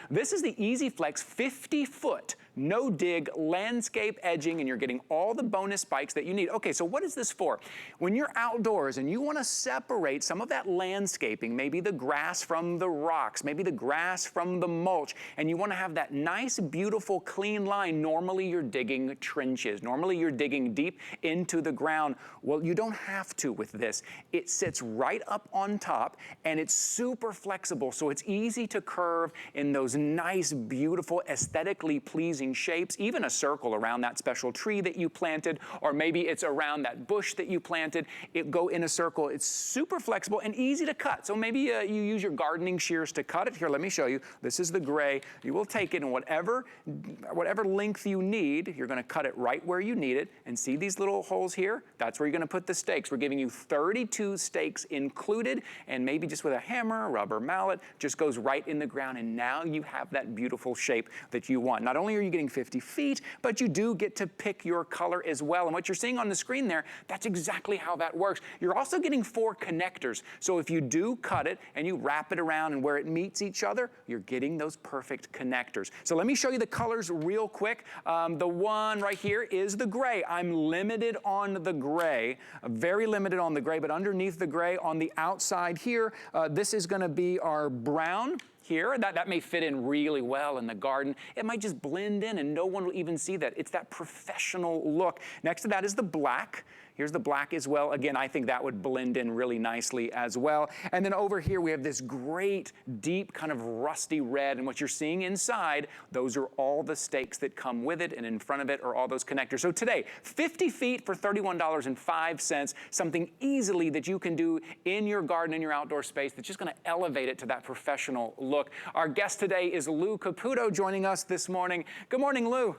This is the EasyFlex 50-foot no-dig landscape edging, and you're getting all the bonus spikes that you need. Okay, so what is this for? When you're outdoors and you want to separate some of that landscaping, maybe the grass from the rocks, maybe the grass from the mulch, and you want to have that nice, beautiful, clean line. Normally you're digging trenches. Normally you're digging deep into the ground. Well, you don't have to with this. It sits right up on top, and it's super flexible, so it's easy to curve in those nice, beautiful, aesthetically pleasing shapes, even a circle around that special tree that you planted, or maybe it's around that bush that you planted. It go in a circle. It's super flexible and easy to cut. So maybe you use your gardening shears to cut it. Here, let me show you. This is the gray. You will take it in whatever length you need. You're going to cut it right where you need it. And see these little holes here? That's where you're going to put the stakes. We're giving you 32 stakes included, and maybe just with a hammer, rubber mallet, just goes right in the ground, and now you have that beautiful shape that you want. Not only are you getting 50 feet, but you do get to pick your color as well. And what you're seeing on the screen there, that's exactly how that works. You're also getting 4 connectors. So if you do cut it and you wrap it around and where it meets each other, you're getting those perfect connectors. So let me show you the colors real quick. The one right here is the gray. I'm limited on the gray, very limited on the gray, but underneath the gray on the outside here, this is going to be our brown. Here, that may fit in really well in the garden. It might just blend in and no one will even see that. It's that professional look. Next to that is the black. Here's the black as well. Again, I think that would blend in really nicely as well. And then over here, we have this great, deep, kind of rusty red. And what you're seeing inside, those are all the stakes that come with it. And in front of it are all those connectors. So today, 50 feet for $31.05, something easily that you can do in your garden, in your outdoor space, that's just going to elevate it to that professional look. Our guest today is Lou Caputo joining us this morning. Good morning, Lou.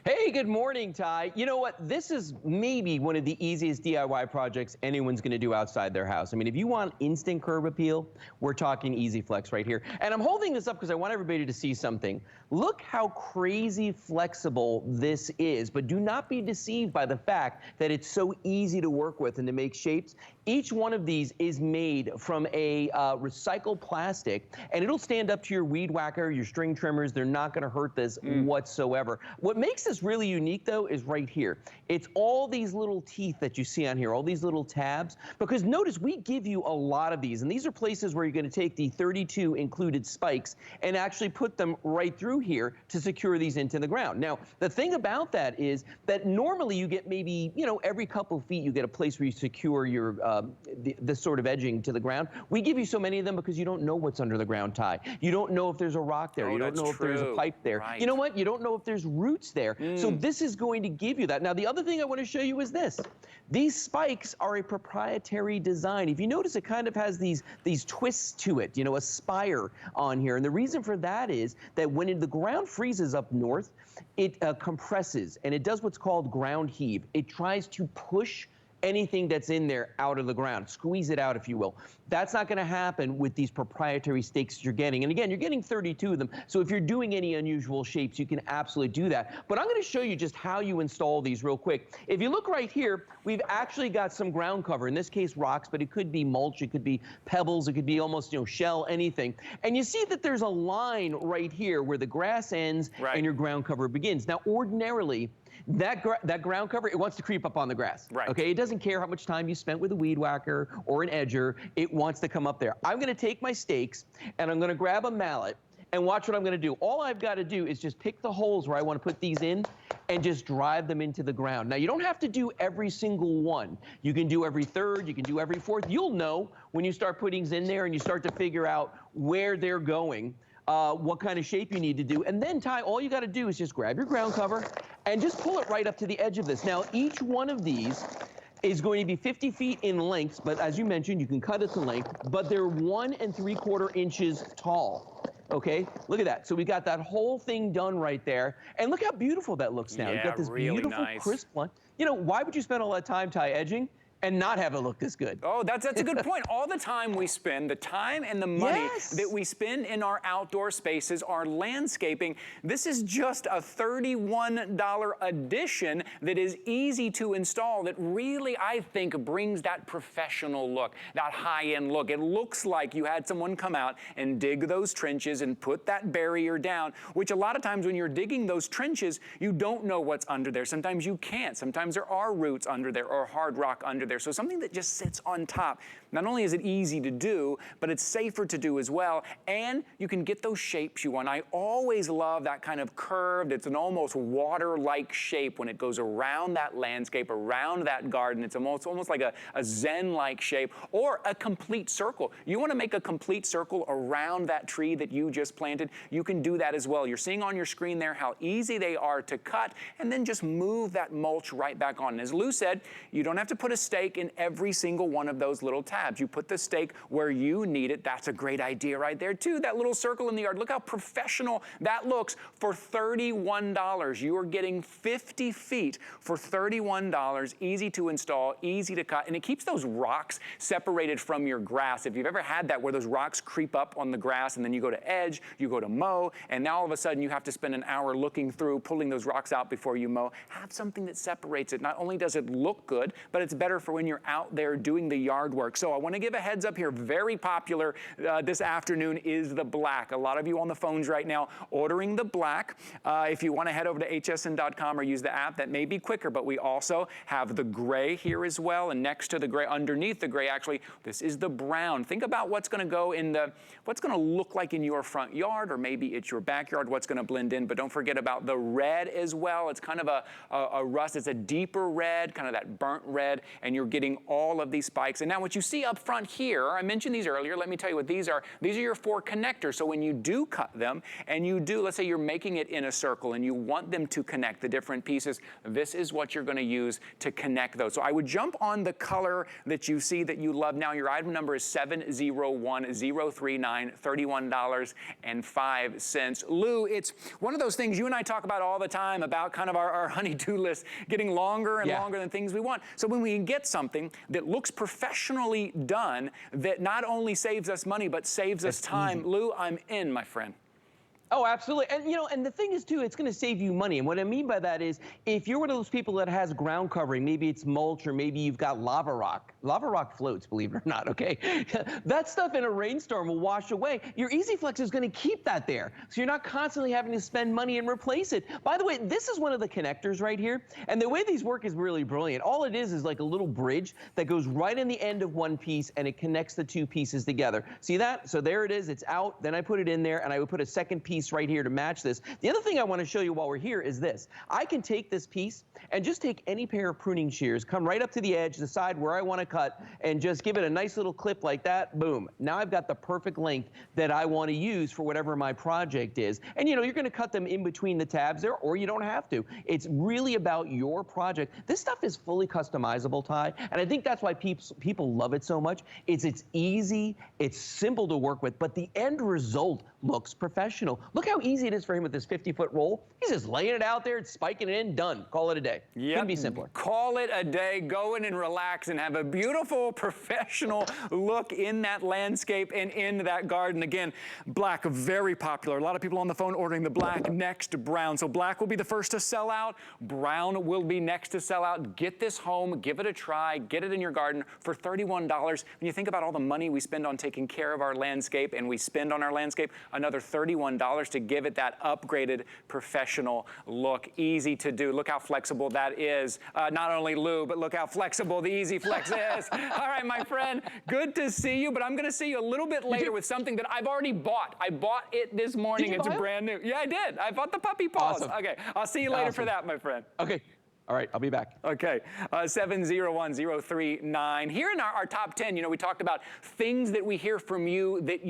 Hey, good morning, Ty. You know what? This is maybe one of the easiest DIY projects anyone's going to do outside their house. I mean, if you want instant curb appeal, we're talking EasyFlex right here. And I'm holding this up because I want everybody to see something. Look how crazy flexible this is, but do not be deceived by the fact that it's so easy to work with and to make shapes. Each one of these is made from a recycled plastic, and it'll stand up to your weed whacker, your string trimmers. They're not going to hurt this whatsoever. What makes this really unique, though, is right here. It's all these little teeth that you see on here, all these little tabs, because notice we give you a lot of these, and these are places where you're going to take the 32 included spikes and actually put them right through here to secure these into the ground. Now, the thing about that is that normally you get maybe, you know, every couple of feet you get a place where you secure your this sort of edging to the ground. We give you so many of them because you don't know what's under the ground, Ty. You don't know if there's a rock there. You don't know if there's a pipe there. Right. You know what? You don't know if there's roots there. So this is going to give you that. Now, the other thing I want to show you is this. These spikes are a proprietary design. If you notice, it kind of has these twists to it, you know, a spire on here. And the reason for that is that when the ground freezes up north, it compresses, and it does what's called ground heave. It tries to push anything that's in there out of the ground, squeeze it out, if you will. That's not going to happen with these proprietary stakes you're getting. And again, you're getting 32 of them. So if you're doing any unusual shapes, you can absolutely do that. But I'm going to show you just how you install these real quick. If you look right here, we've actually got some ground cover. In this case, rocks, but it could be mulch, it could be pebbles, it could be almost, you know, shell, anything. And you see that there's a line right here where the grass ends and your ground cover begins. Now, ordinarily, that ground cover, it wants to creep up on the grass. Right. Okay, it doesn't care how much time you spent with a weed whacker or an edger. It wants to come up there. I'm going to take my stakes and I'm going to grab a mallet and watch what I'm going to do. All I've got to do is just pick the holes where I want to put these in and just drive them into the ground. Now, you don't have to do every single one. You can do every third, you can do every fourth. You'll know when you start putting these in there and you start to figure out where they're going. What kind of shape you need to do. And then, Ty, all you got to do is just grab your ground cover and just pull it right up to the edge of this. Now, each one of these is going to be 50 feet in length, but as you mentioned, you can cut it to length, but they're 1 3/4 inches tall. Okay, look at that. So we got that whole thing done right there. And look how beautiful that looks now. You've got this really beautiful, crisp one. You know, why would you spend all that time, Ty, edging and not have it look this good. Oh, that's a good point. All the time we spend, the time and the money that we spend in our outdoor spaces, our landscaping, this is just a $31 addition that is easy to install that really, I think, brings that professional look, that high-end look. It looks like you had someone come out and dig those trenches and put that barrier down, which a lot of times when you're digging those trenches, you don't know what's under there. Sometimes you can't. Sometimes there are roots under there or hard rock under there. So something that just sits on top. Not only is it easy to do, but it's safer to do as well, and you can get those shapes you want. I always love that kind of curved, it's an almost water-like shape when it goes around that landscape, around that garden. It's almost like a Zen-like shape, or a complete circle. You want to make a complete circle around that tree that you just planted, you can do that as well. You're seeing on your screen there how easy they are to cut, and then just move that mulch right back on. And as Lou said, you don't have to put a stake in every single one of those little tabs. You put the stake where you need it. That's a great idea right there too. That little circle in the yard. Look how professional that looks for $31. You are getting 50 feet for $31. Easy to install, easy to cut, and it keeps those rocks separated from your grass. If you've ever had that where those rocks creep up on the grass and then you go to edge, you go to mow, and now all of a sudden you have to spend an hour looking through, pulling those rocks out before you mow. Have something that separates it. Not only does it look good, but it's better for when you're out there doing the yard work. So I want to give a heads up here. Very popular this afternoon is the black. A lot of you on the phones right now ordering the black. If you want to head over to hsn.com or use the app, that may be quicker, but we also have the gray here as well, and next to the gray, underneath the gray actually, this is the brown. Think about what's going to go in what's going to look like in your front yard, or maybe it's your backyard, what's going to blend in, but don't forget about the red as well. It's kind of a rust, it's a deeper red, kind of that burnt red, and you're getting all of these spikes. And now what you see up front here, I mentioned these earlier, let me tell you what these are. These are your 4 connectors. So when you do cut them and you do, let's say you're making it in a circle and you want them to connect the different pieces, this is what you're going to use to connect those. So I would jump on the color that you see that you love now. Your item number is 701039, $31.05. Lou, it's one of those things you and I talk about all the time about kind of our honey-do list getting longer and longer than things we want. So when we can get something that looks professionally done, that not only saves us money, but saves us time, Lou, I'm in, my friend. Oh, absolutely. And, you know, and the thing is, too, it's going to save you money. And what I mean by that is if you're one of those people that has ground covering, maybe it's mulch or maybe you've got lava rock. Lava rock floats, believe it or not, okay? That stuff in a rainstorm will wash away. Your EasyFlex is going to keep that there. So you're not constantly having to spend money and replace it. By the way, this is one of the connectors right here. And the way these work is really brilliant. All it is like a little bridge that goes right in the end of one piece and it connects the 2 pieces together. See that? So there it is. It's out. Then I put it in there and I would put a second piece right here to match this. The other thing I want to show you while we're here is this. I can take this piece and just take any pair of pruning shears, come right up to the edge, decide where I want to cut, and just give it a nice little clip like that. Boom. Now I've got the perfect length that I want to use for whatever my project is. And you know, you're going to cut them in between the tabs there, or you don't have to. It's really about your project. This stuff is fully customizable, Ty, and I think that's why people love it so much. It's easy, it's simple to work with, but the end result looks professional. Look how easy it is for him with this 50-foot roll. He's just laying it out there, spiking it in, done. Call it a day. Couldn't be simpler. Call it a day. Go in and relax and have a beautiful, professional look in that landscape and in that garden. Again, black, very popular. A lot of people on the phone ordering the black next to brown. So black will be the first to sell out. Brown will be next to sell out. Get this home. Give it a try. Get it in your garden for $31. When you think about all the money we spend on taking care of our landscape and we spend on our landscape, another $31 to give it that upgraded professional look. Easy to do. Look how flexible that is. Not only Lou, but look how flexible the EasyFlex is. All right, my friend, good to see you, but I'm going to see you a little bit later with something that I've already bought. I bought it this morning. It's brand new. Yeah, I did. I bought the puppy paws. Awesome. Okay, I'll see you later for that, my friend. Okay. All right, I'll be back. Okay, 701039. Here in our top 10, you know, we talked about things that we hear from you that you